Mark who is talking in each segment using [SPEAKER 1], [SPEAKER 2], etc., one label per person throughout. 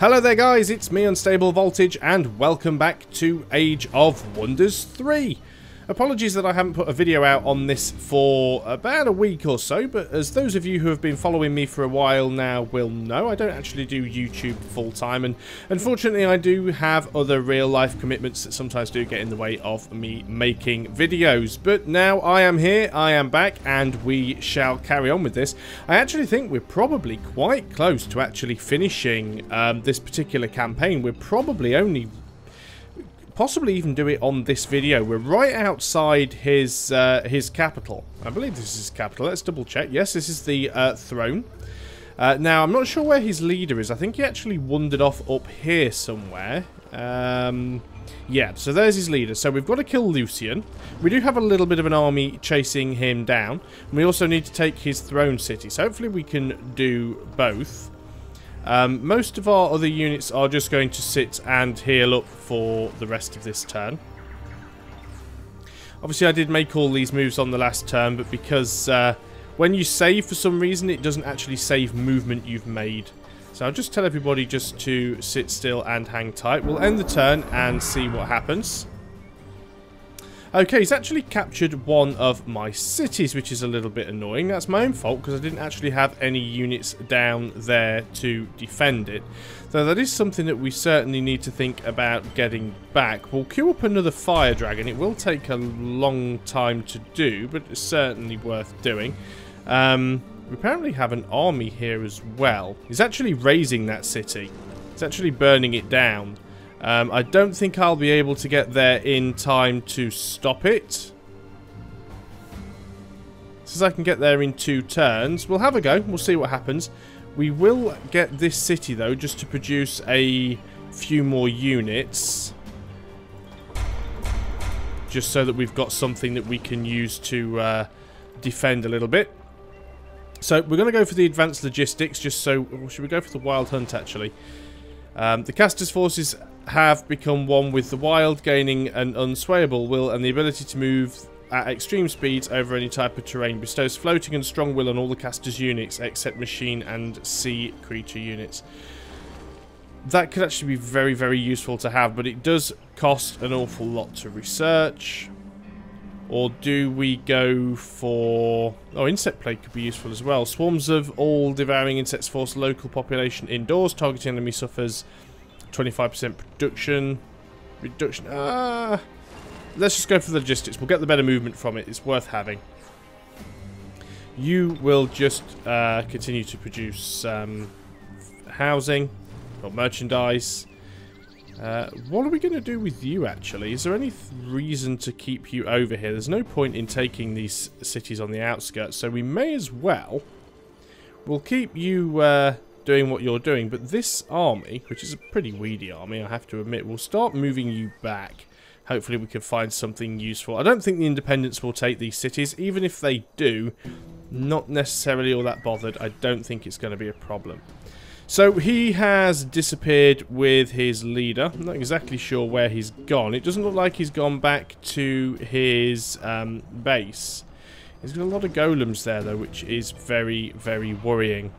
[SPEAKER 1] Hello there guys, it's me Unstable Voltage and welcome back to Age of Wonders 3. Apologies that I haven't put a video out on this for about a week or so, but as those of you who have been following me for a while now will know, I don't actually do YouTube full time, and unfortunately I do have other real life commitments that sometimes do get in the way of me making videos. But now I am here, I am back, and we shall carry on with this. I actually think we're probably quite close to actually finishing this particular campaign. We're probably only possibly even do it on this video. We're right outside his capital. I believe this is his capital. Let's double check. Yes, this is the throne. Now, I'm not sure where his leader is. I think he actually wandered off up here somewhere. Yeah, so there's his leader. So we've got to kill Lucian. We do have a little bit of an army chasing him down. And we also need to take his throne city. So hopefully we can do both. Most of our other units are just going to sit and heal up for the rest of this turn. Obviously I did make all these moves on the last turn, but because when you save for some reason it doesn't actually save movement you've made. So I'll just tell everybody just to sit still and hang tight. We'll end the turn and see what happens. Okay, he's actually captured one of my cities, which is a little bit annoying. That's my own fault, because I didn't actually have any units down there to defend it. Though that is something that we certainly need to think about getting back. We'll queue up another fire dragon. It will take a long time to do, but it's certainly worth doing. We apparently have an army here as well. He's actually razing that city. He's actually burning it down. I don't think I'll be able to get there in time to stop it. Says I can get there in 2 turns. We'll have a go. We'll see what happens. We will get this city, though, just to produce a few more units. Just so that we've got something that we can use to defend a little bit. So we're going to go for the advanced logistics, just so... Or should we go for the wild hunt, actually? The caster's forces have become one with the wild, gaining an unswayable will and the ability to move at extreme speeds over any type of terrain. Bestows floating and strong will on all the caster's units except machine and sea creature units. That could actually be very, very useful to have, but it does cost an awful lot to research. Or do we go for... Oh, insect plague could be useful as well. Swarms of all devouring insects force local population indoors. Targeting enemy suffers 25% reduction. Let's just go for the logistics. We'll get the better movement from it. It's worth having. You will just continue to produce housing or merchandise. What are we going to do with you, actually? Is there any reason to keep you over here? There's no point in taking these cities on the outskirts, so we may as well. We'll keep you doing what you're doing, but this army, which is a pretty weedy army, I have to admit, we'll start moving you back. Hopefully we can find something useful. I don't think the independents will take these cities. Even if they do, not necessarily all that bothered. I don't think it's going to be a problem. So he has disappeared with his leader. I'm not exactly sure where he's gone. It doesn't look like he's gone back to his base. He's got a lot of golems there, though, which is very, very worrying.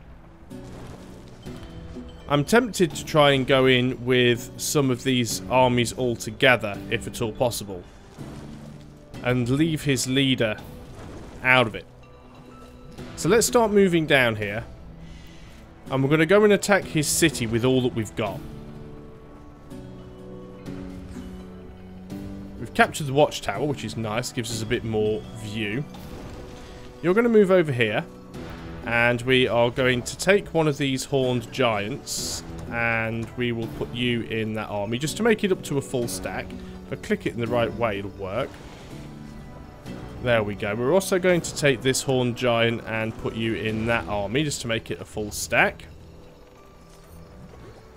[SPEAKER 1] I'm tempted to try and go in with some of these armies all together, if at all possible, and leave his leader out of it. So let's start moving down here. And we're going to go and attack his city with all that we've got. We've captured the watchtower, which is nice. Gives us a bit more view. You're going to move over here. And we are going to take one of these horned giants. And we will put you in that army. Just to make it up to a full stack. If I click it in the right way, it'll work. There we go. We're also going to take this horned giant and put you in that army just to make it a full stack.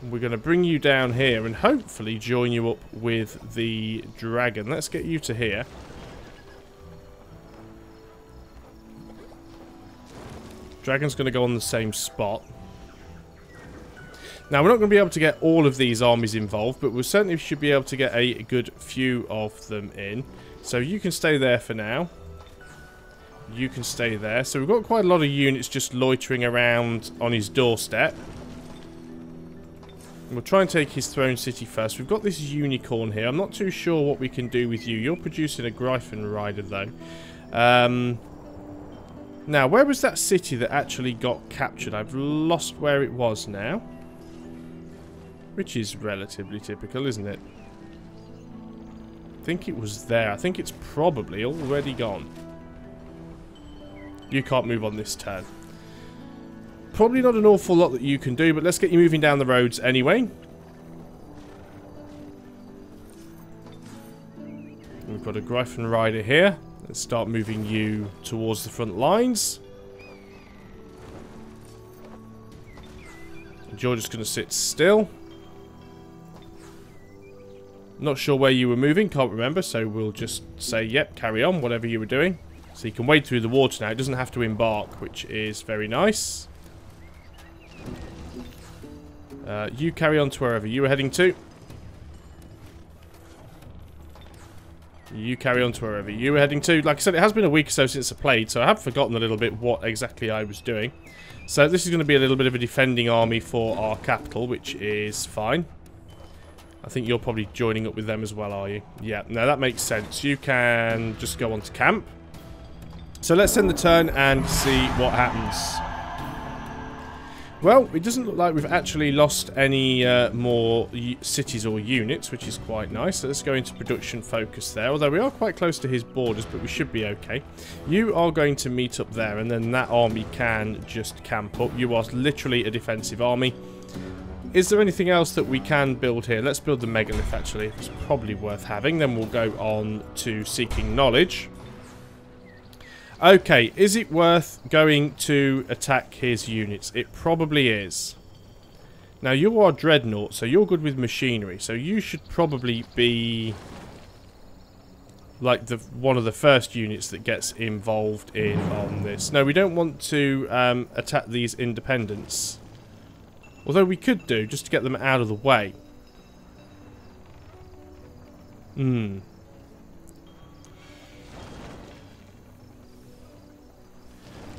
[SPEAKER 1] We're going to bring you down here and hopefully join you up with the dragon. Let's get you to here. Dragon's going to go on the same spot. Now, we're not going to be able to get all of these armies involved, but we certainly should be able to get a good few of them in. So you can stay there for now. You can stay there. So we've got quite a lot of units just loitering around on his doorstep. We'll try and take his throne city first. We've got this unicorn here. I'm not too sure what we can do with you. You're producing a Gryphon rider, though. Now, where was that city that actually got captured? I've lost where it was now. Which is relatively typical, isn't it? I think it was there. I think it's probably already gone. You can't move on this turn. Probably not an awful lot that you can do, but let's get you moving down the roads anyway. We've got a Gryphon rider here. Let's start moving you towards the front lines. And you're just going to sit still. Not sure where you were moving, can't remember, so we'll just say, yep, carry on, whatever you were doing. So you can wade through the water now. It doesn't have to embark, which is very nice. You carry on to wherever you were heading to. You carry on to wherever you were heading to. Like I said, it has been a week or so since I played, so I have forgotten a little bit what exactly I was doing. So this is going to be a little bit of a defending army for our capital, which is fine. I think you're probably joining up with them as well, are you? Yeah, no, that makes sense. You can just go on to camp. So let's end the turn and see what happens. Well, it doesn't look like we've actually lost any more cities or units, which is quite nice. So let's go into production focus there. Although we are quite close to his borders, but we should be okay. You are going to meet up there, and then that army can just camp up. You are literally a defensive army. Is there anything else that we can build here? Let's build the megalith, actually. It's probably worth having. Then we'll go on to seeking knowledge. Okay, is it worth going to attack his units? It probably is. Now, you are Dreadnought, so you're good with machinery. So you should probably be like one of the first units that gets involved in on this. No, we don't want to attack these independents. Although we could do, just to get them out of the way.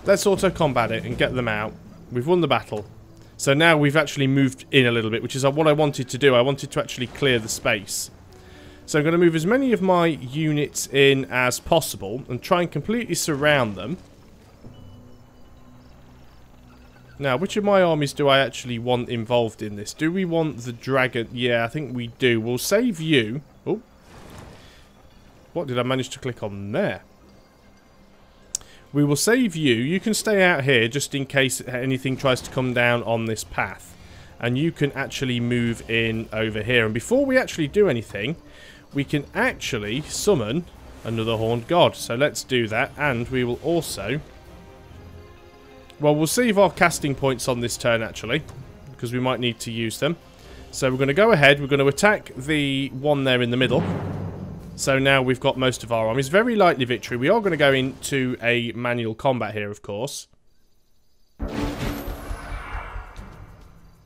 [SPEAKER 1] Let's auto-combat it and get them out. We've won the battle. So now we've actually moved in a little bit, which is what I wanted to do. I wanted to actually clear the space. So I'm going to move as many of my units in as possible and try and completely surround them. Now, which of my armies do I actually want involved in this? Do we want the dragon? Yeah, I think we do. We'll save you. Oh. What did I manage to click on there? We will save you. You can stay out here just in case anything tries to come down on this path. And you can actually move in over here. And before we actually do anything, we can actually summon another horned god. So let's do that. And we will also... Well, we'll save our casting points on this turn, actually. Because we might need to use them. So we're going to go ahead. We're going to attack the one there in the middle. So now we've got most of our armies. Very likely victory. We are going to go into a manual combat here, of course.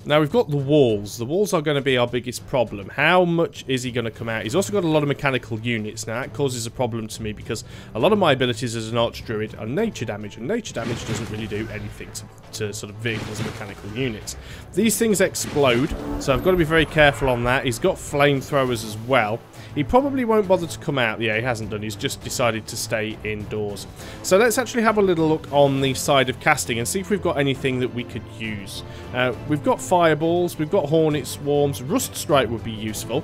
[SPEAKER 1] Now we've got the walls. The walls are going to be our biggest problem. How much is he going to come out? He's also got a lot of mechanical units. Now that causes a problem to me because a lot of my abilities as an Archdruid are nature damage. And nature damage doesn't really do anything to sort of vehicles and mechanical units. These things explode. So I've got to be very careful on that. He's got flamethrowers as well. He probably won't bother to come out. Yeah, he hasn't done. He's just decided to stay indoors. So let's actually have a little look on the side of casting and see if we've got anything that we could use. We've got fireballs. We've got hornet swarms. Rust strike would be useful.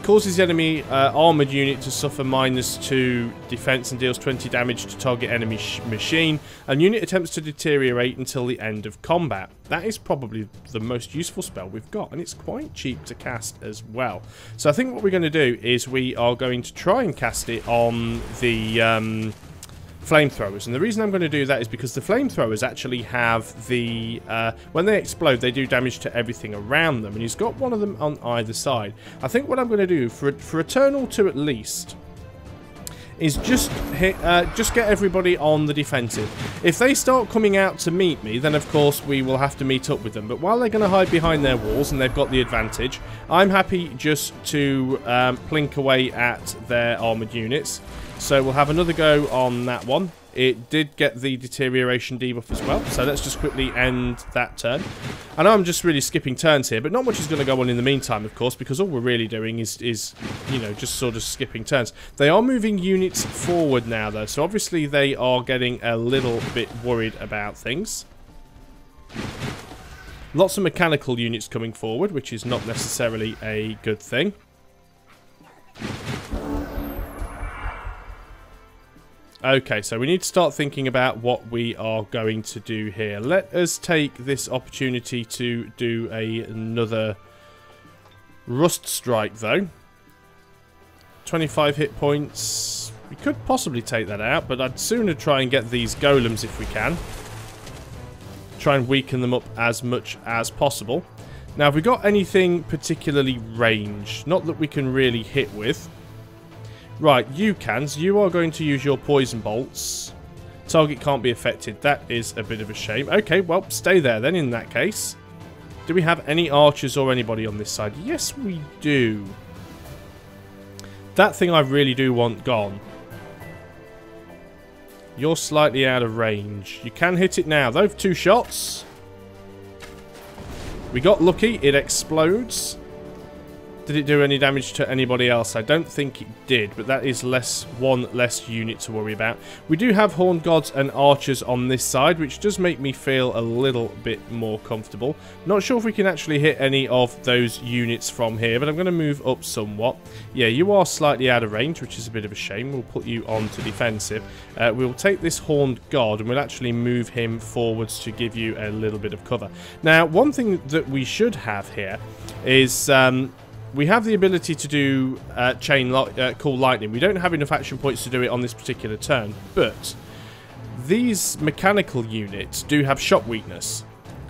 [SPEAKER 1] Causes the enemy armoured unit to suffer -2 defense and deals 20 damage to target enemy machine. And unit attempts to deteriorate until the end of combat. That is probably the most useful spell we've got, and it's quite cheap to cast as well. So I think what we're going to do is we are going to try and cast it on the flamethrowers. And the reason I'm going to do that is because the flamethrowers actually have the... when they explode, they do damage to everything around them. And he's got one of them on either side. I think what I'm going to do, for a turn or two at least, is just get everybody on the defensive. If they start coming out to meet me, then of course we will have to meet up with them. But while they're going to hide behind their walls and they've got the advantage, I'm happy just to plink away at their armoured units. So we'll have another go on that one. it did get the deterioration debuff as well. So let's just quickly end that turn. I know I'm just really skipping turns here, but not much is going to go on in the meantime, of course, because all we're really doing is you know, just sort of skipping turns. They are moving units forward now, though, so obviously they are getting a little bit worried about things. Lots of mechanical units coming forward, which is not necessarily a good thing. Okay, so we need to start thinking about what we are going to do here. Let us take this opportunity to do another Rust Strike, though. 25 hit points. We could possibly take that out, but I'd sooner try and get these golems if we can. Try and weaken them up as much as possible. Now, have we got anything particularly ranged? Not that we can really hit with. Right, you cans, you are going to use your poison bolts. Target can't be affected. That is a bit of a shame. Okay, well, stay there then in that case. Do we have any archers or anybody on this side? Yes, we do. That thing I really do want gone. You're slightly out of range. You can hit it now, though. 2 shots. We got lucky. It explodes. Did it do any damage to anybody else? I don't think it did, but that is one less unit to worry about. We do have Horned Gods and Archers on this side, which does make me feel a little bit more comfortable. Not sure if we can actually hit any of those units from here, but I'm going to move up somewhat. Yeah, you are slightly out of range, which is a bit of a shame. We'll put you on to defensive. We'll take this Horned God, and we'll actually move him forwards to give you a little bit of cover. Now, one thing that we should have here is... we have the ability to do Cool Lightning. We don't have enough action points to do it on this particular turn, but these mechanical units do have shock weakness.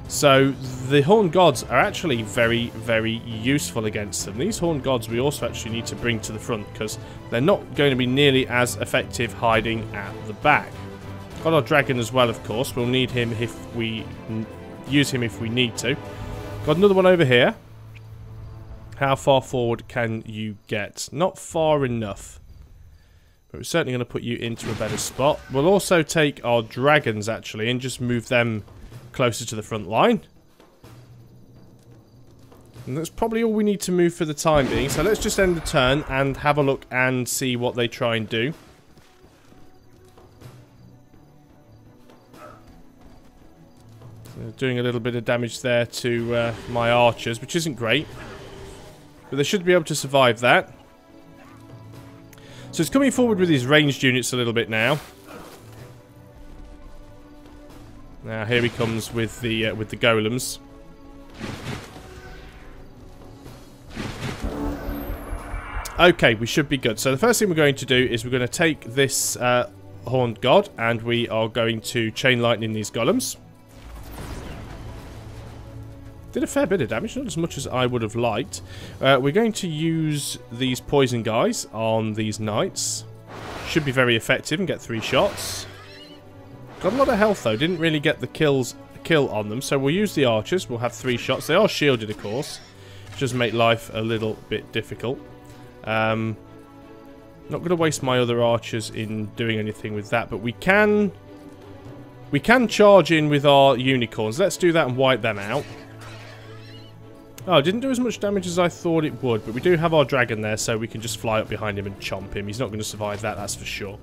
[SPEAKER 1] So the Horned Gods are actually very, very useful against them. These Horned Gods we also actually need to bring to the front because they're not going to be nearly as effective hiding at the back. Got our dragon as well, of course. We'll need him if we use him if we need to. Got another one over here. How far forward can you get? Not far enough. But we're certainly going to put you into a better spot. We'll also take our dragons, actually, and just move them closer to the front line. And that's probably all we need to move for the time being. So let's just end the turn and have a look and see what they try and do. So doing a little bit of damage there to my archers, which isn't great. But they should be able to survive that. So it's coming forward with his ranged units a little bit now. Now here he comes with the golems. Okay, we should be good. So the first thing we're going to do is we're going to take this Horned God and we are going to Chain Lightning these golems. Did a fair bit of damage, not as much as I would have liked. We're going to use these poison guys on these knights. Should be very effective and get 3 shots. Got a lot of health though, didn't really get the kill on them. So we'll use the archers, we'll have 3 shots. They are shielded, of course. Which does make life a little bit difficult. Not going to waste my other archers in doing anything with that, but we can charge in with our unicorns. Let's do that and wipe them out. Oh, it didn't do as much damage as I thought it would, but we do have our dragon there, so we can just fly up behind him and chomp him. He's not going to survive that, that's for sure.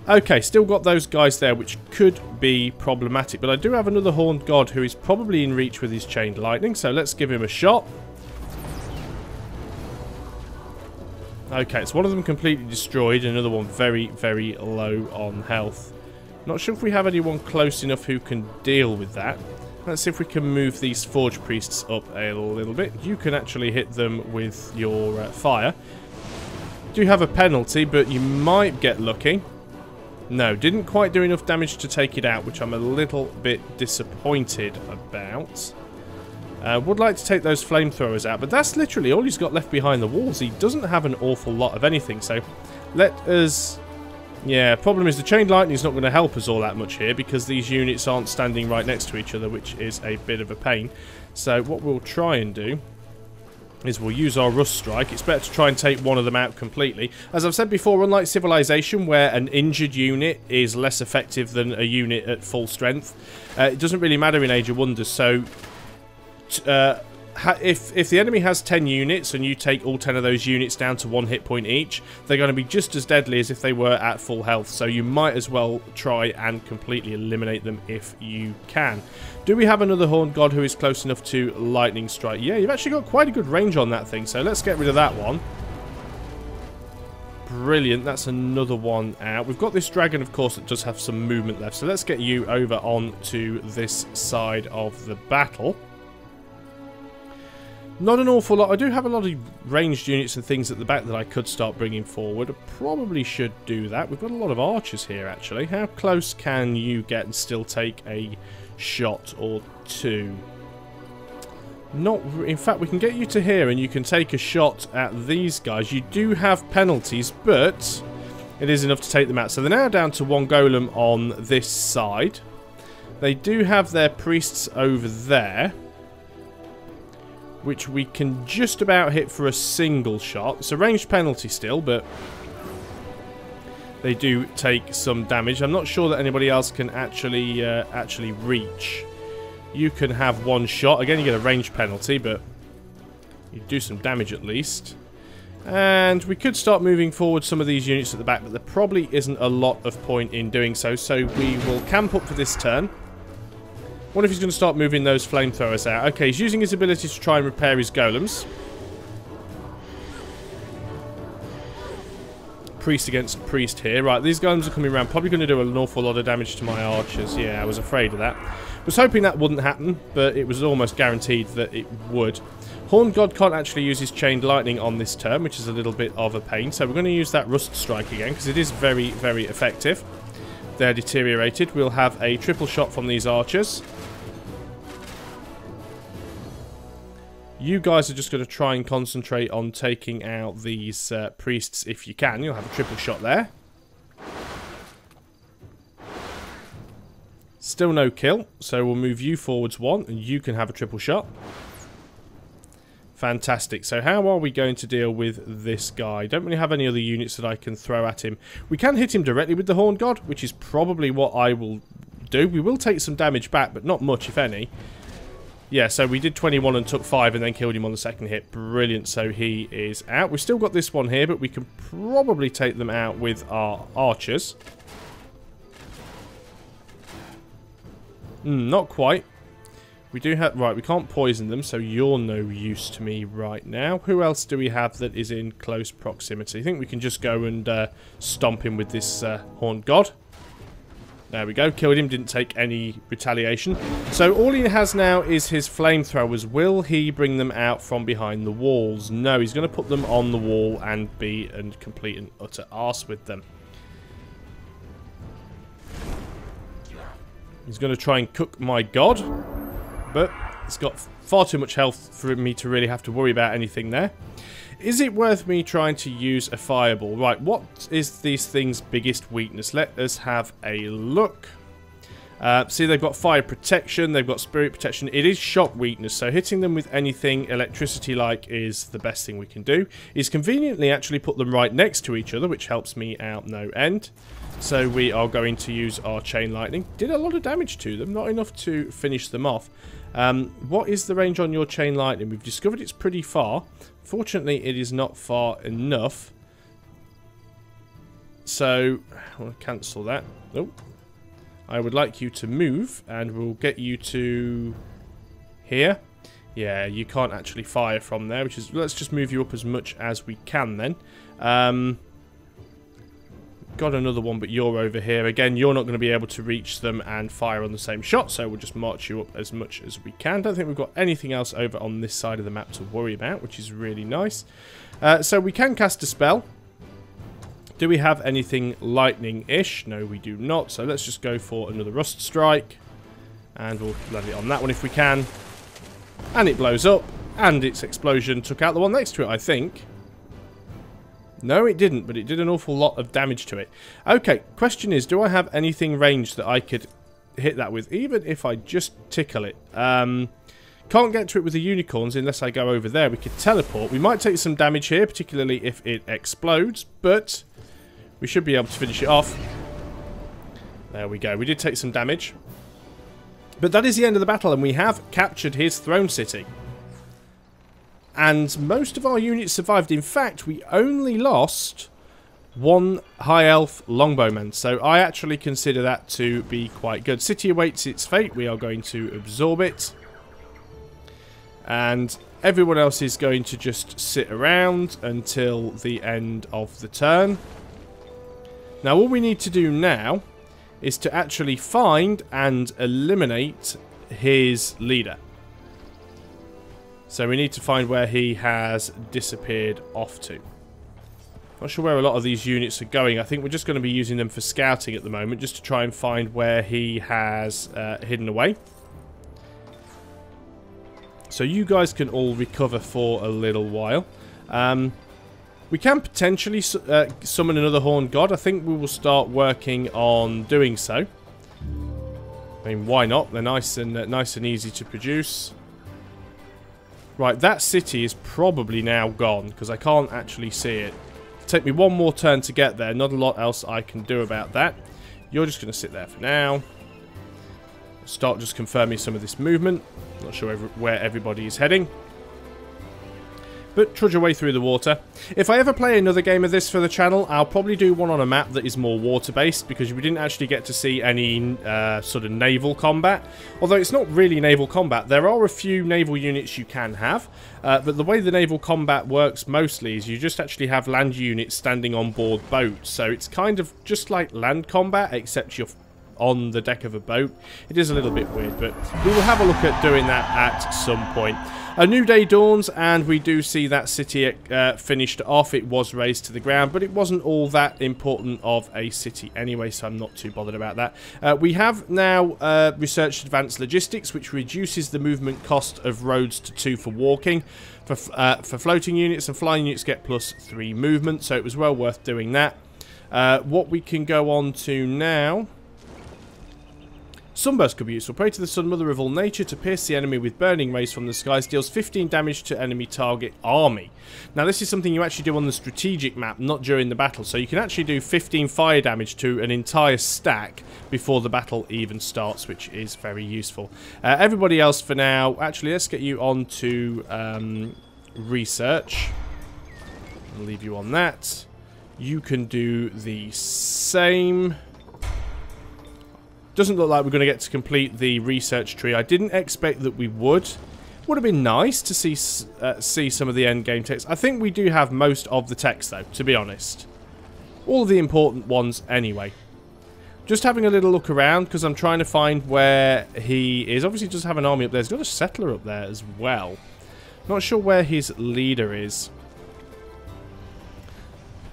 [SPEAKER 1] Okay, still got those guys there, which could be problematic, but I do have another Horned God who is probably in reach with his Chained Lightning, so let's give him a shot. Okay, so one of them completely destroyed, another one very, very low on health. Not sure if we have anyone close enough who can deal with that. Let's see if we can move these Forge Priests up a little bit. You can actually hit them with your fire. Do have a penalty, but you might get lucky. No, didn't quite do enough damage to take it out, which I'm a little bit disappointed about. Would like to take those flamethrowers out, but that's literally all he's got left behind the walls. He doesn't have an awful lot of anything, so let us... Yeah, problem is the Chained Lightning is not going to help us all that much here because these units aren't standing right next to each other, which is a bit of a pain. So what we'll try and do is we'll use our Rust Strike. It's better to try and take one of them out completely. As I've said before, unlike Civilization, where an injured unit is less effective than a unit at full strength, it doesn't really matter in Age of Wonders. So, if the enemy has 10 units and you take all 10 of those units down to 1 hit point each, they're going to be just as deadly as if they were at full health. So you might as well try and completely eliminate them if you can. Do we have another Horned God who is close enough to Lightning Strike? Yeah, you've actually got quite a good range on that thing, so let's get rid of that one. Brilliant, that's another one out. We've got this dragon, of course, that does have some movement left, so let's get you over on to this side of the battle. Not an awful lot. I do have a lot of ranged units and things at the back that I could start bringing forward. I probably should do that. We've got a lot of archers here, actually. How close can you get and still take a shot or two? Not. In fact, we can get you to here and you can take a shot at these guys. You do have penalties, but it is enough to take them out. So they're now down to 1 golem on this side. They do have their priests over there, which we can just about hit for a single shot. It's a ranged penalty still, but they do take some damage. I'm not sure that anybody else can actually reach. You can have 1 shot. Again, you get a ranged penalty, but you do some damage at least. And we could start moving forward some of these units at the back, but there probably isn't a lot of point in doing so. So we will camp up for this turn. What if he's going to start moving those flamethrowers out? Okay, he's using his ability to try and repair his golems. Priest against priest here. Right, these golems are coming around. Probably going to do an awful lot of damage to my archers. Yeah, I was afraid of that. Was hoping that wouldn't happen, but it was almost guaranteed that it would. Horned God can't actually use his Chained Lightning on this turn, which is a little bit of a pain. So we're going to use that Rust Strike again, because it is very, very effective. They're deteriorated. We'll have a triple shot from these archers. You guys are just going to try and concentrate on taking out these priests if you can. You'll have a triple shot there. Still no kill, so we'll move you forwards 1 and you can have a triple shot. Fantastic. So how are we going to deal with this guy? Don't really have any other units that I can throw at him. We can hit him directly with the Horned God, which is probably what I will do. We will take some damage back, but not much, if any. Yeah, so we did 21 and took 5 and then killed him on the second hit. Brilliant, so he is out. We've still got this one here, but we can probably take them out with our archers. Not quite. We do have... Right, we can't poison them, so you're no use to me right now. Who else do we have that is in close proximity? I think we can just go and stomp him with this Horned God. There we go. Killed him. Didn't take any retaliation. So all he has now is his flamethrowers. Will he bring them out from behind the walls? No, he's going to put them on the wall and be a complete and utter arse with them. He's going to try and cook my god, but it's got far too much health for me to really have to worry about anything there. Is it worth me trying to use a fireball? Right, what is these things' biggest weakness? Let us have a look. See, they've got fire protection, they've got spirit protection. It is shock weakness, so hitting them with anything electricity-like is the best thing we can do. Is conveniently actually put them right next to each other, which helps me out no end. So we are going to use our Chain Lightning. Did a lot of damage to them, not enough to finish them off. What is the range on your Chain Lightning? We've discovered it's pretty far. Fortunately, it is not far enough. So, I want to cancel that. Nope. I would like you to move, and we'll get you to here. Yeah, you can't actually fire from there, which is... Let's just move you up as much as we can then. Got another one, but you're over here. Again, you're not going to be able to reach them and fire on the same shot, so we'll just march you up as much as we can. Don't think we've got anything else over on this side of the map to worry about, which is really nice. So we can cast a spell. Do we have anything lightning-ish? No, we do not. So let's just go for another Rust Strike. And we'll land it on that one if we can. And it blows up. And its explosion took out the one next to it, I think. No, it didn't, but it did an awful lot of damage to it. Okay, question is, do I have anything ranged that I could hit that with, even if I just tickle it? Can't get to it with the unicorns unless I go over there. We could teleport. We might take some damage here, particularly if it explodes, but we should be able to finish it off. There we go. We did take some damage. But that is the end of the battle, and we have captured his throne city. And most of our units survived. In fact, we only lost one High Elf Longbowman, so I actually consider that to be quite good. City awaits its fate. We are going to absorb it. And everyone else is going to just sit around until the end of the turn. Now, all we need to do now is to actually find and eliminate his leader. So we need to find where he has disappeared off to. Not sure where a lot of these units are going. I think we're just going to be using them for scouting at the moment, just to try and find where he has hidden away. So you guys can all recover for a little while. We can potentially summon another Horned God. I think we will start working on doing so. I mean, why not? They're nice and easy to produce. Right, that city is probably now gone, because I can't actually see it. It'll take me one more turn to get there. Not a lot else I can do about that. You're just going to sit there for now. Start just confirming some of this movement. Not sure where everybody is heading. But trudge away through the water. If I ever play another game of this for the channel, I'll probably do one on a map that is more water-based, because we didn't actually get to see any sort of naval combat. Although it's not really naval combat. There are a few naval units you can have, but the way the naval combat works mostly is you just actually have land units standing on board boats. So it's kind of just like land combat, except you're on the deck of a boat. It is a little bit weird, but we will have a look at doing that at some point. A new day dawns, and we do see that city finished off. It was razed to the ground, but it wasn't all that important of a city anyway, so I'm not too bothered about that. We have now researched advanced logistics, which reduces the movement cost of roads to 2 for walking. For floating units and flying units get +3 movement, so it was well worth doing that. What we can go on to now... Sunburst could be useful. Pray to the Sun, Mother of all nature, to pierce the enemy with burning rays from the skies. Deals 15 damage to enemy target army. Now, this is something you actually do on the strategic map, not during the battle. So you can actually do 15 fire damage to an entire stack before the battle even starts, which is very useful. Everybody else for now... Actually, let's get you on to research. I'll leave you on that. You can do the same... Doesn't look like we're going to get to complete the research tree. I didn't expect that we would. Would have been nice to see some of the end game text. I think we do have most of the text, though, to be honest. All of the important ones, anyway. Just having a little look around, because I'm trying to find where he is. Obviously, he does have an army up there. He's got a settler up there as well. Not sure where his leader is.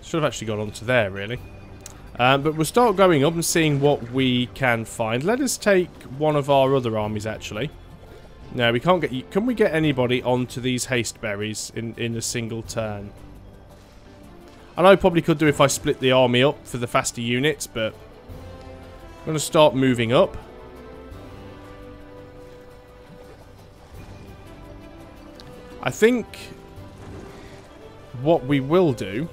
[SPEAKER 1] Should have actually got onto there, really. But we'll start going up and seeing what we can find. Let us take one of our other armies, actually. No, we can't get... Can we get anybody onto these haste berries in a single turn? I know I probably could do if I split the army up for the faster units, but... I'm going to start moving up. I think... what we will do...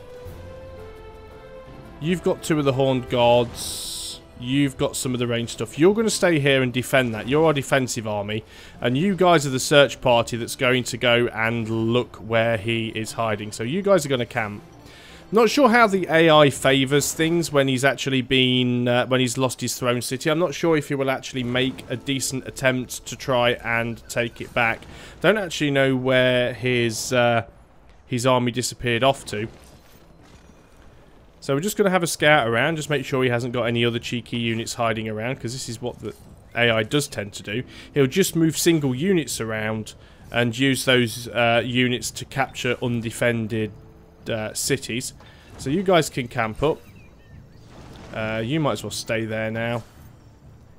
[SPEAKER 1] You've got 2 of the Horned Gods. You've got some of the range stuff. You're going to stay here and defend that. You're our defensive army. And you guys are the search party that's going to go and look where he is hiding. So you guys are going to camp. Not sure how the AI favours things when he's actually been... when he's lost his throne city. I'm not sure if he will actually make a decent attempt to try and take it back. Don't actually know where his army disappeared off to. So we're just going to have a scout around, just make sure he hasn't got any other cheeky units hiding around, because this is what the AI does tend to do. He'll just move single units around and use those units to capture undefended cities. So you guys can camp up. You might as well stay there now.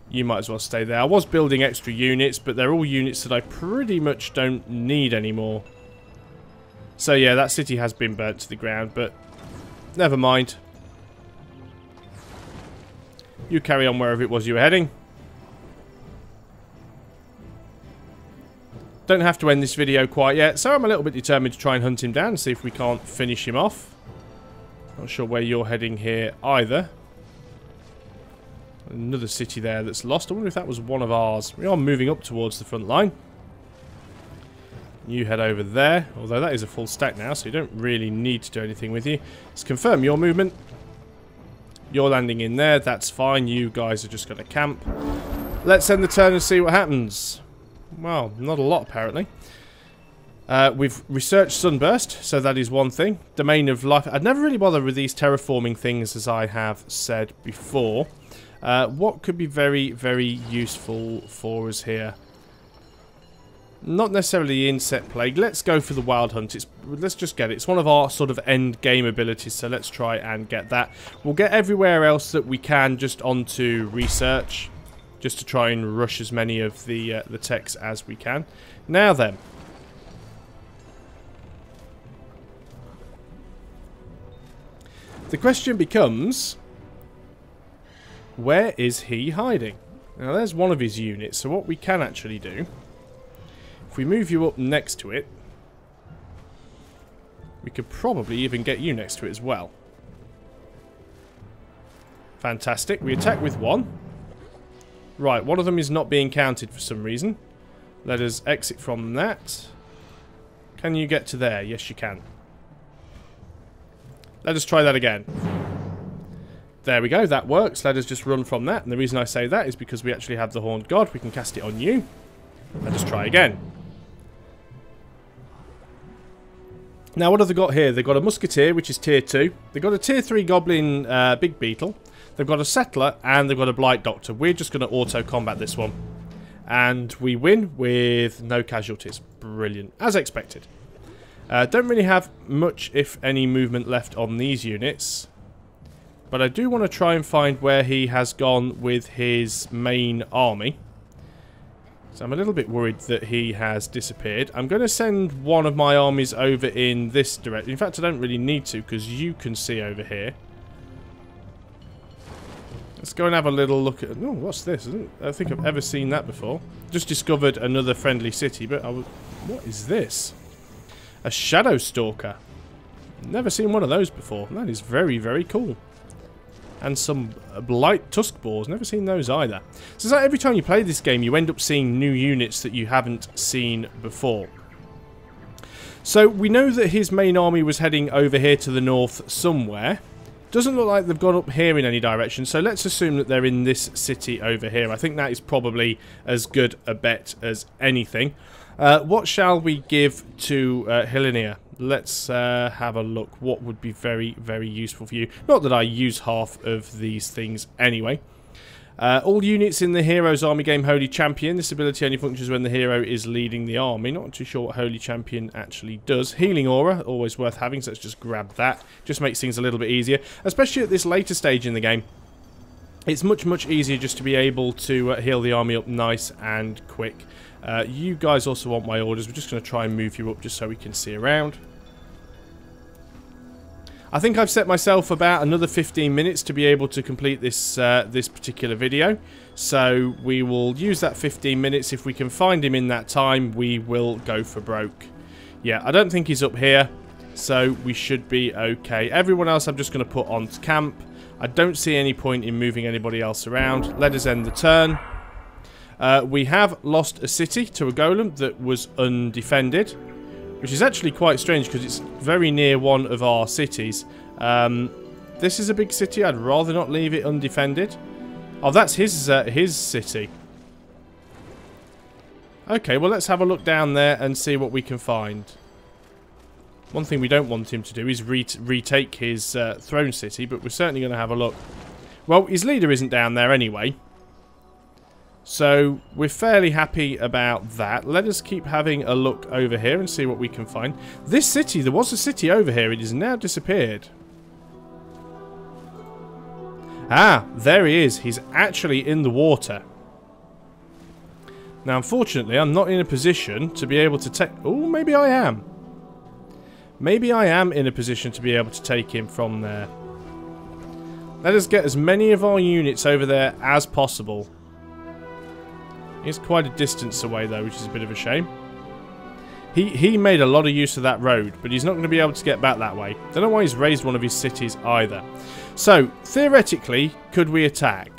[SPEAKER 1] You might as well stay there. I was building extra units, but they're all units that I pretty much don't need anymore. So yeah, that city has been burnt to the ground, but... never mind. You carry on wherever it was you were heading. Don't have to end this video quite yet, so I'm a little bit determined to try and hunt him down and see if we can't finish him off. Not sure where you're heading here either. Another city there that's lost. I wonder if that was one of ours. We are moving up towards the front line. You head over there, although that is a full stack now, so you don't really need to do anything with you. Let's confirm your movement. You're landing in there, that's fine. You guys are just going to camp. Let's end the turn and see what happens. Well, not a lot apparently. We've researched Sunburst, so that is one thing. Domain of Life. I'd never really bothered with these terraforming things, as I have said before. What could be very, very useful for us here? Not necessarily insect plague. Let's go for the wild hunt. Let's just get it. It's one of our sort of end game abilities, so let's try and get that. We'll get everywhere else that we can just onto research, just to try and rush as many of the techs as we can. Now then. The question becomes, where is he hiding? Now there's one of his units, so what we can actually do, if we move you up next to it, we could probably even get you next to it as well. Fantastic. We attack with one. Right, one of them is not being counted for some reason. Let us exit from that. Can you get to there? Yes, you can. Let us try that again. There we go, that works. Let us just run from that. And the reason I say that is because we actually have the Horned God. We can cast it on you. Let us try again. Now, what have they got here? They've got a Musketeer, which is tier 2. They've got a tier 3 Goblin Big Beetle. They've got a Settler, and they've got a Blight Doctor. We're just going to auto-combat this one. And we win with no casualties. Brilliant. As expected. Don't really have much, if any, movement left on these units. But I do want to try and find where he has gone with his main army. So I'm a little bit worried that he has disappeared. I'm going to send one of my armies over in this direction. In fact, I don't really need to, because you can see over here. Let's go and have a little look at... Oh, what's this? I don't think I've ever seen that before. Just discovered another friendly city, but what is this? A Shadow Stalker. Never seen one of those before. That is very, very cool. And some Blight Tusk Boars. Never seen those either. So it's like every time you play this game, you end up seeing new units that you haven't seen before. So we know that his main army was heading over here to the north somewhere. Doesn't look like they've gone up here in any direction, so let's assume that they're in this city over here. I think that is probably as good a bet as anything. What shall we give to Helenia? Let's have a look. What would be very, very useful for you? Not that I use half of these things anyway. All units in the hero's army game Holy Champion. This ability only functions when the hero is leading the army. Not too sure what Holy Champion actually does. Healing Aura, always worth having, so let's just grab that. Just makes things a little bit easier, especially at this later stage in the game. It's much, much easier just to be able to heal the army up nice and quick. You guys also want my orders. We're just going to try and move you up just so we can see around. I think I've set myself about another 15 minutes to be able to complete this this particular video. So we will use that 15 minutes. If we can find him in that time, we will go for broke. Yeah, I don't think he's up here, so we should be okay. Everyone else I'm just going to put on camp. I don't see any point in moving anybody else around. Let us end the turn. We have lost a city to a golem that was undefended, which is actually quite strange because it's very near one of our cities. This is a big city. I'd rather not leave it undefended. Oh, that's his city. Okay, well, let's have a look down there and see what we can find. One thing we don't want him to do is retake his throne city, but we're certainly going to have a look. Well, his leader isn't down there anyway. So, we're fairly happy about that. Let us keep having a look over here and see what we can find. This city, there was a city over here. It has now disappeared. Ah, there he is. He's actually in the water. Now, unfortunately, I'm not in a position to be able to take... Oh, maybe I am. Maybe I am in a position to be able to take him from there. Let us get as many of our units over there as possible. It's quite a distance away, though, which is a bit of a shame. He made a lot of use of that road, but he's not going to be able to get back that way. Don't know why he's raised one of his cities either. So, theoretically, could we attack?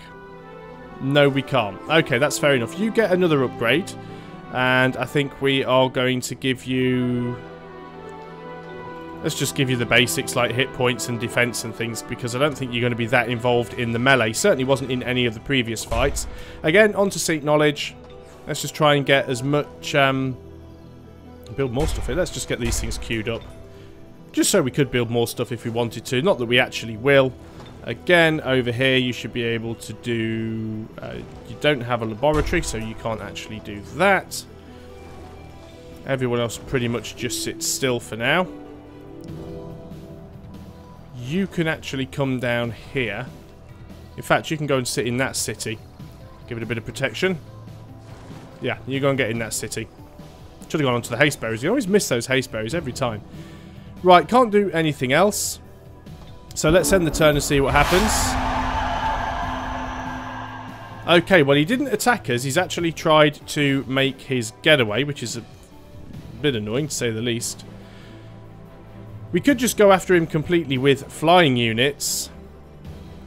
[SPEAKER 1] No, we can't. Okay, that's fair enough. You get another upgrade, and I think we are going to give you... Let's just give you the basics like hit points and defense and things, because I don't think you're going to be that involved in the melee. Certainly wasn't in any of the previous fights. Again, on to seek knowledge. Let's just try and get as much... build more stuff here. Let's just get these things queued up. Just so we could build more stuff if we wanted to. Not that we actually will. Again, over here you should be able to do... you don't have a laboratory, so you can't actually do that. Everyone else pretty much just sits still for now. You can actually come down here. In fact, you can go and sit in that city. Give it a bit of protection. Yeah, you go and get in that city. Should have gone on to the haste berries. You always miss those haste berries every time. Right, can't do anything else. So let's end the turn and see what happens. Okay, well, he didn't attack us. He's actually tried to make his getaway, which is a bit annoying, to say the least. We could just go after him completely with flying units.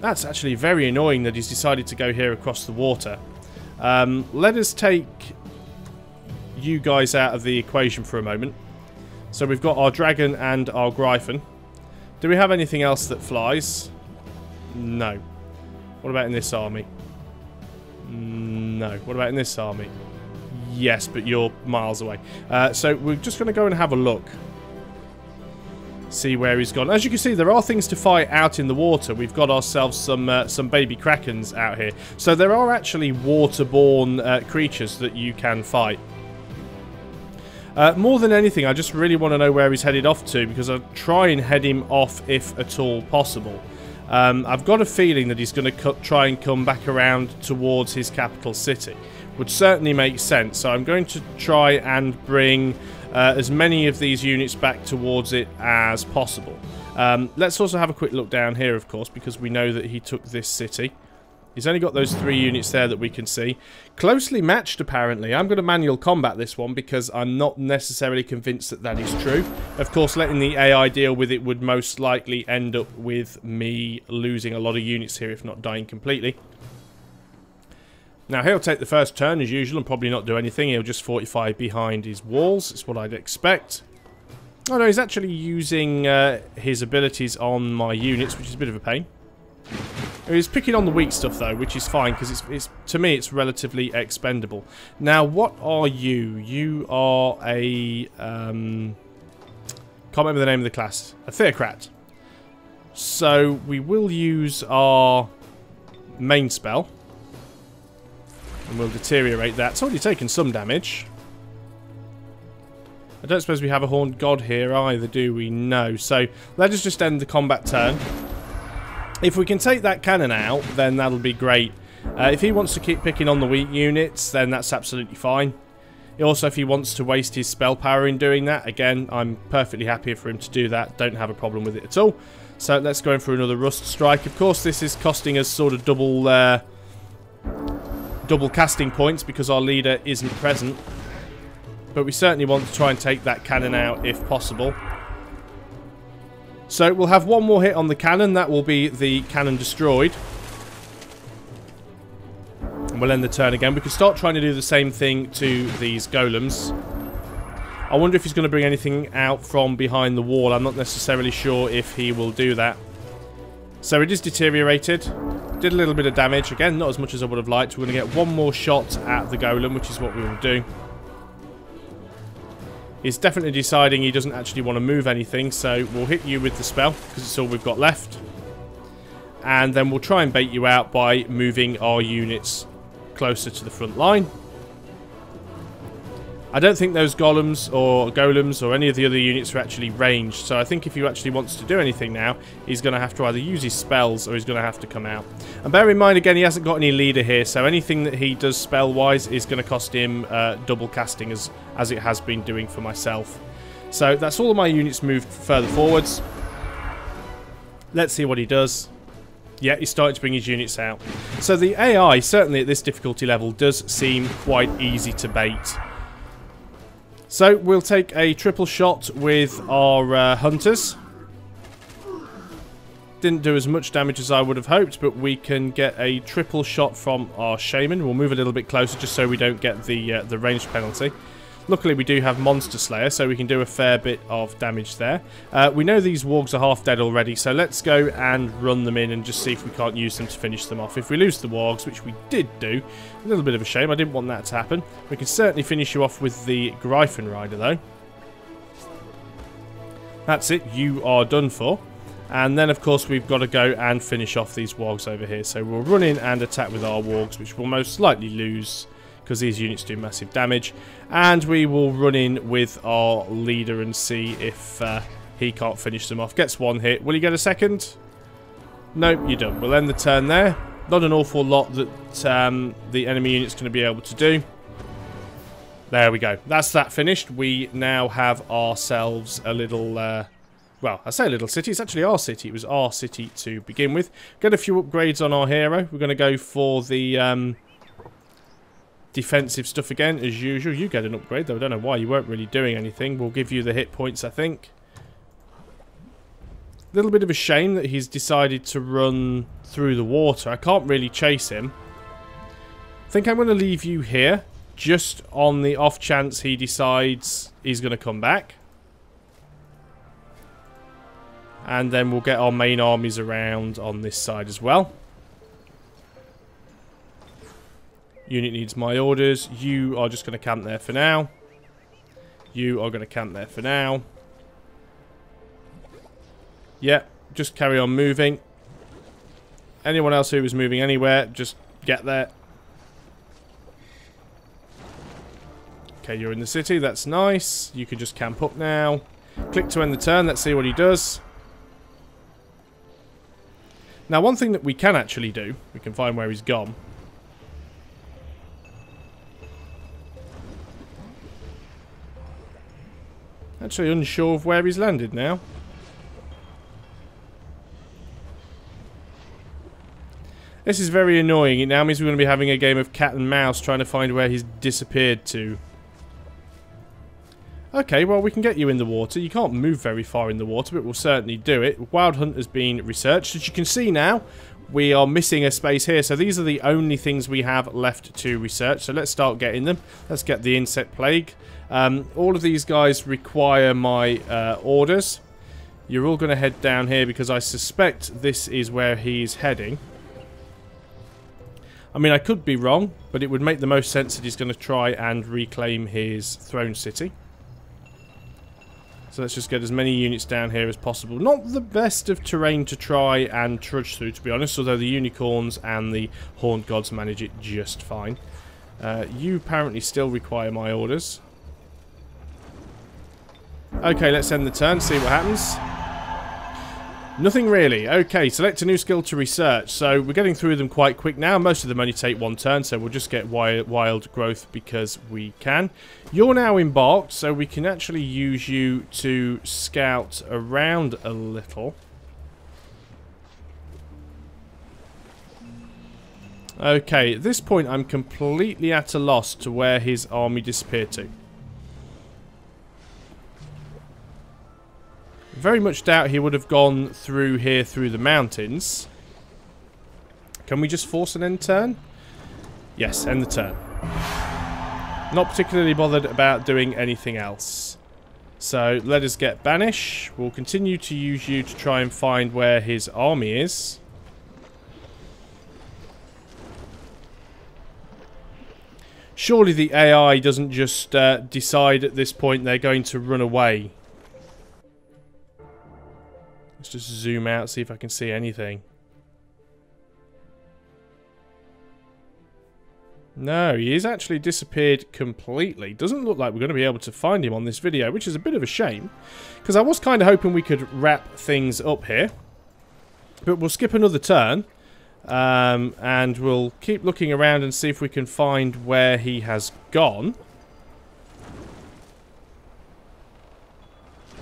[SPEAKER 1] That's actually very annoying that he's decided to go here across the water. Let us take you guys out of the equation for a moment. So we've got our dragon and our Gryphon. Do we have anything else that flies? No. What about in this army? No. What about in this army? Yes, but you're miles away. So we're just going to go and have a look. See where he's gone. As you can see, there are things to fight out in the water. We've got ourselves some baby krakens out here. So there are actually waterborne creatures that you can fight. More than anything, I just really want to know where he's headed off to, because I'll try and head him off if at all possible. I've got a feeling that he's going to try and come back around towards his capital city. Would certainly make sense. So I'm going to try and bring as many of these units back towards it as possible. Let's also have a quick look down here, of course, because we know that he took this city. He's only got those 3 units there that we can see. Closely matched, apparently. I'm going to manual combat this one because I'm not necessarily convinced that that is true. Of course, letting the AI deal with it would most likely end up with me losing a lot of units here, if not dying completely. Now, he'll take the first turn, as usual, and probably not do anything. He'll just fortify behind his walls. It's what I'd expect. Oh, no, he's actually using his abilities on my units, which is a bit of a pain. He's picking on the weak stuff, though, which is fine, because it's to me, it's relatively expendable. Now, what are you? You are a... can't remember the name of the class. A Theocrat. So, we will use our main spell. And we'll deteriorate that. It's already taken some damage. I don't suppose we have a Horned God here either, do we? No. So, let us just end the combat turn. If we can take that cannon out, then that'll be great. If he wants to keep picking on the weak units, then that's absolutely fine. Also, if he wants to waste his spell power in doing that, again, I'm perfectly happy for him to do that. Don't have a problem with it at all. So, let's go in for another Rust Strike. Of course, this is costing us sort of double casting points because our leader isn't present. But we certainly want to try and take that cannon out if possible. So we'll have one more hit on the cannon. That will be the cannon destroyed. And we'll end the turn again. We can start trying to do the same thing to these golems. I wonder if he's going to bring anything out from behind the wall. I'm not necessarily sure if he will do that. So it is deteriorated. Did a little bit of damage. Again, not as much as I would have liked. We're going to get one more shot at the golem, which is what we will do. He's definitely deciding he doesn't actually want to move anything, so we'll hit you with the spell, because it's all we've got left. And then we'll try and bait you out by moving our units closer to the front line. I don't think those golems or any of the other units are actually ranged, so I think if he actually wants to do anything now, he's going to have to either use his spells or he's going to have to come out. And bear in mind, again, he hasn't got any leader here, so anything that he does spell-wise is going to cost him double casting as it has been doing for myself. So that's all of my units moved further forwards. Let's see what he does. Yeah, he's starting to bring his units out. So the AI, certainly at this difficulty level, does seem quite easy to bait. So we'll take a triple shot with our hunters. Didn't do as much damage as I would have hoped, but we can get a triple shot from our shaman. We'll move a little bit closer just so we don't get the range penalty. Luckily we do have Monster Slayer, so we can do a fair bit of damage there. We know these wargs are half dead already, so let's go and run them in and just see if we can't use them to finish them off. If we lose the wargs, which we did do, a little bit of a shame, I didn't want that to happen. We can certainly finish you off with the Gryphon Rider though. That's it, you are done for. And then of course we've got to go and finish off these wargs over here. So we'll run in and attack with our wargs, which we'll most likely lose, because these units do massive damage. And we will run in with our leader and see if he can't finish them off. Gets one hit. Will he get a second? Nope, you don't. We'll end the turn there. Not an awful lot that the enemy unit's going to be able to do. There we go. That's that finished. We now have ourselves a little... well, I say a little city. It's actually our city. It was our city to begin with. Get a few upgrades on our hero. We're going to go for the... defensive stuff again, as usual. You get an upgrade, though I don't know why. You weren't really doing anything. We'll give you the hit points, I think. A little bit of a shame that he's decided to run through the water. I can't really chase him. I think I'm going to leave you here, just on the off chance he decides he's going to come back. And then we'll get our main armies around on this side as well. Unit needs my orders. You are just going to camp there for now. You are going to camp there for now. Yeah, just carry on moving. Anyone else who is moving anywhere, just get there. Okay, you're in the city. That's nice. You can just camp up now. Click to end the turn. Let's see what he does. Now, one thing that we can actually do, we can find where he's gone. Actually unsure of where he's landed now. This is very annoying. It now means we're going to be having a game of cat and mouse trying to find where he's disappeared to. Okay, well we can get you in the water. You can't move very far in the water, but we'll certainly do it. Wild Hunt has been researched. As you can see now, we are missing a space here. So these are the only things we have left to research. So let's start getting them. Let's get the Insect Plague. All of these guys require my orders. You're all going to head down here because I suspect this is where he's heading. I mean, I could be wrong, but it would make the most sense that he's going to try and reclaim his throne city. So let's just get as many units down here as possible. Not the best of terrain to try and trudge through, to be honest, although the unicorns and the Horned Gods manage it just fine. You apparently still require my orders. Okay, let's end the turn, see what happens. Nothing really. Okay, select a new skill to research. So we're getting through them quite quick now. Most of them only take one turn, so we'll just get wild growth because we can. You're now embarked, so we can actually use you to scout around a little. Okay, at this point I'm completely at a loss to where his army disappeared to. Very much doubt he would have gone through here through the mountains. Can we just force an end turn? Yes, end the turn. Not particularly bothered about doing anything else. So let us get Banish. We'll continue to use you to try and find where his army is. Surely the AI doesn't just decide at this point they're going to run away. Let's just zoom out, see if I can see anything. No, he is actually disappeared completely. Doesn't look like we're going to be able to find him on this video, which is a bit of a shame. Because I was kind of hoping we could wrap things up here. But we'll skip another turn. And we'll keep looking around and see if we can find where he has gone.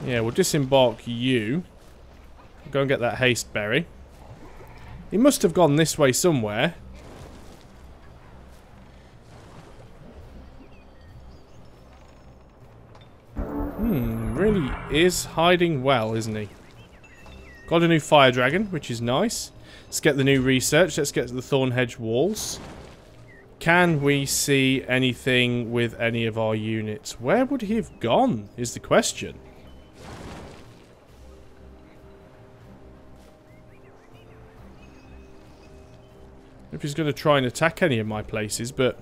[SPEAKER 1] Yeah, we'll disembark you. Go and get that haste berry. He must have gone this way somewhere. is hiding well, isn't he? Got a new fire dragon, which is nice. Let's get the new research. Let's get to the Thornhedge walls. Can we see anything with any of our units? Where would he have gone, is the question. If he's going to try and attack any of my places, but...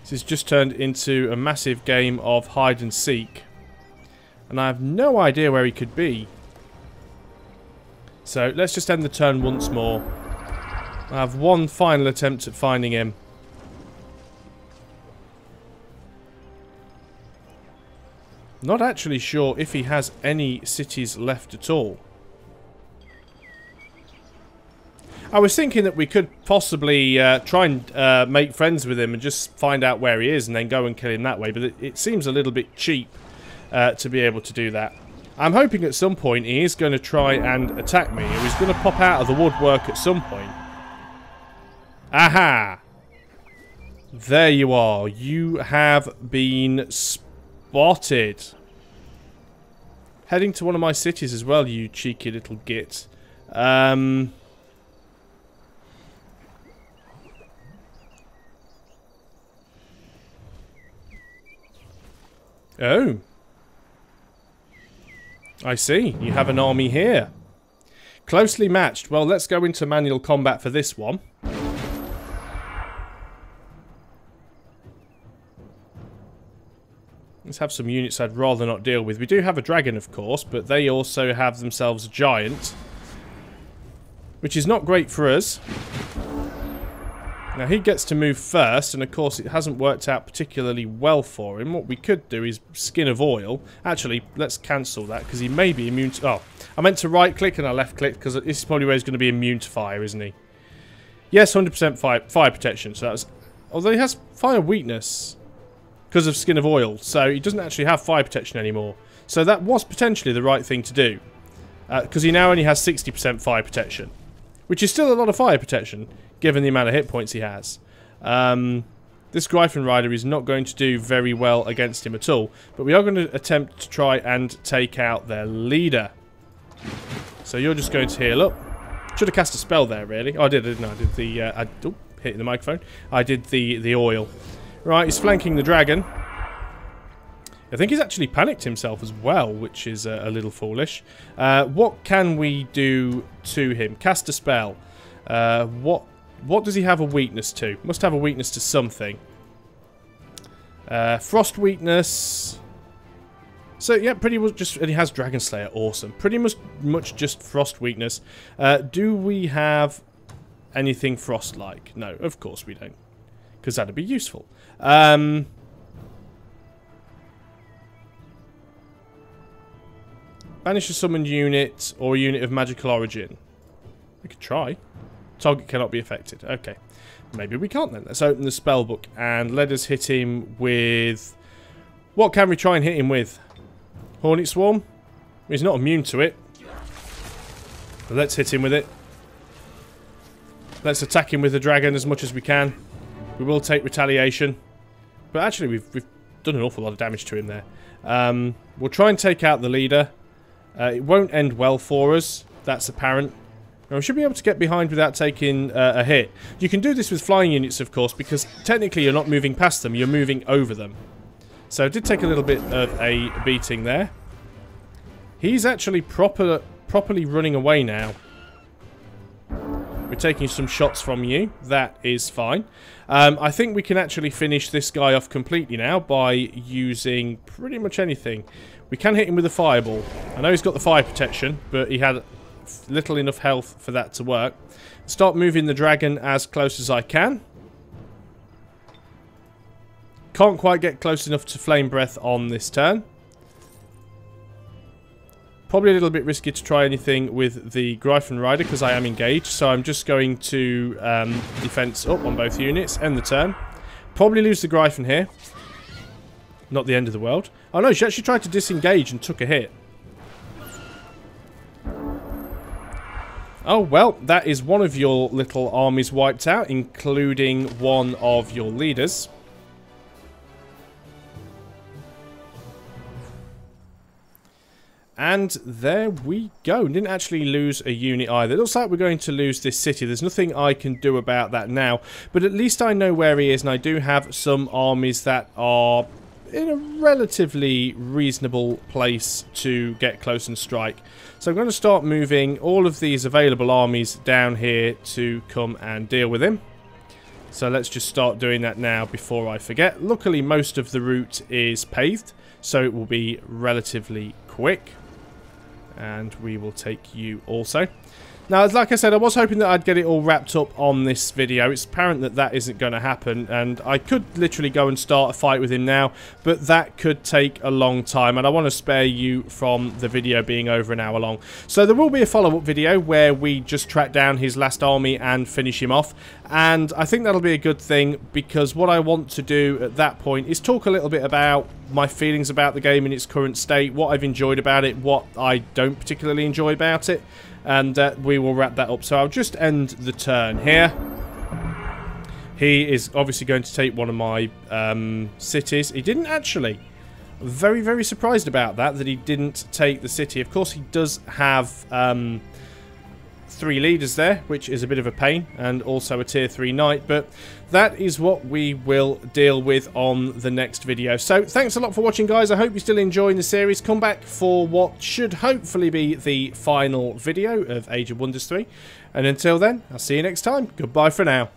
[SPEAKER 1] this has just turned into a massive game of hide and seek. And I have no idea where he could be. So, let's just end the turn once more. I have one final attempt at finding him. Not actually sure if he has any cities left at all. I was thinking that we could possibly try and make friends with him and just find out where he is and then go and kill him that way, but it seems a little bit cheap to be able to do that. I'm hoping at some point he is going to try and attack me, or he's going to pop out of the woodwork at some point. Aha! There you are. You have been spotted. Heading to one of my cities as well, you cheeky little git. Oh. I see. You have an army here. Closely matched. Well, let's go into manual combat for this one. Let's have some units I'd rather not deal with. We do have a dragon, of course, but they also have themselves a giant, which is not great for us. Now, he gets to move first, and of course it hasn't worked out particularly well for him. What we could do is Skin of Oil. Actually, let's cancel that, because he may be immune to... oh, I meant to right-click and I left-click, because this is probably where he's going to be immune to fire, isn't he? Yes, 100% fire protection. So that's... although he has fire weakness because of Skin of Oil, so he doesn't actually have fire protection anymore. So that was potentially the right thing to do, because he now only has 60% fire protection, which is still a lot of fire protection, given the amount of hit points he has. This Gryphon Rider is not going to do very well against him at all, but we are going to attempt to try and take out their leader. So you're just going to heal up. Should have cast a spell there, really. Oh, I did, didn't I? I did the... hitting the microphone. I did the oil. Right, he's flanking the dragon. I think he's actually panicked himself as well, which is a little foolish. What can we do to him? Cast a spell. What does he have a weakness to? Must have a weakness to something. Frost weakness. So yeah, pretty much just... and he has Dragon Slayer. Awesome. Pretty much just frost weakness. Do we have anything frost-like? No, of course we don't, because that'd be useful. Banish a summoned unit or a unit of magical origin. We could try. Target cannot be affected. Okay. Maybe we can't then. Let's open the spell book and let us hit him with... what can we try and hit him with? Hornet Swarm? He's not immune to it. But let's hit him with it. Let's attack him with the dragon as much as we can. We will take retaliation. But actually, we've done an awful lot of damage to him there. We'll try and take out the leader. It won't end well for us. That's apparent. Now, we should be able to get behind without taking a hit. You can do this with flying units, of course, because technically you're not moving past them. You're moving over them. So it did take a little bit of a beating there. He's actually properly running away now. We're taking some shots from you. That is fine. I think we can actually finish this guy off completely now by using pretty much anything. We can hit him with a fireball. I know he's got the fire protection, but he had little enough health for that to work. Start moving the dragon as close as I can. Can't quite get close enough to Flame Breath on this turn. Probably a little bit risky to try anything with the Gryphon Rider because I am engaged, so I'm just going to defense up on both units, end the turn. Probably lose the Gryphon here. Not the end of the world. Oh no, she actually tried to disengage and took a hit. Oh, well, that is one of your little armies wiped out, including one of your leaders. And there we go. Didn't actually lose a unit either. It looks like we're going to lose this city. There's nothing I can do about that now. But at least I know where he is, and I do have some armies that are in a relatively reasonable place to get close and strike. So I'm going to start moving all of these available armies down here to come and deal with him. So let's just start doing that now before I forget. Luckily, most of the route is paved, so it will be relatively quick. And we will take you also. Now, like I said, I was hoping that I'd get it all wrapped up on this video. It's apparent that that isn't going to happen, and I could literally go and start a fight with him now, but that could take a long time, and I want to spare you from the video being over an hour long. So there will be a follow-up video where we just track down his last army and finish him off, and I think that'll be a good thing, because what I want to do at that point is talk a little bit about my feelings about the game in its current state, what I've enjoyed about it, what I don't particularly enjoy about it, and we will wrap that up. So I'll just end the turn here. He is obviously going to take one of my cities. He didn't actually. Very, very surprised about that he didn't take the city. Of course, he does have 3 leaders there, which is a bit of a pain, and also a tier 3 knight, but that is what we will deal with on the next video. So thanks a lot for watching, guys. I hope you're still enjoying the series. Come back for what should hopefully be the final video of Age of Wonders 3, and until then, I'll see you next time. Goodbye for now.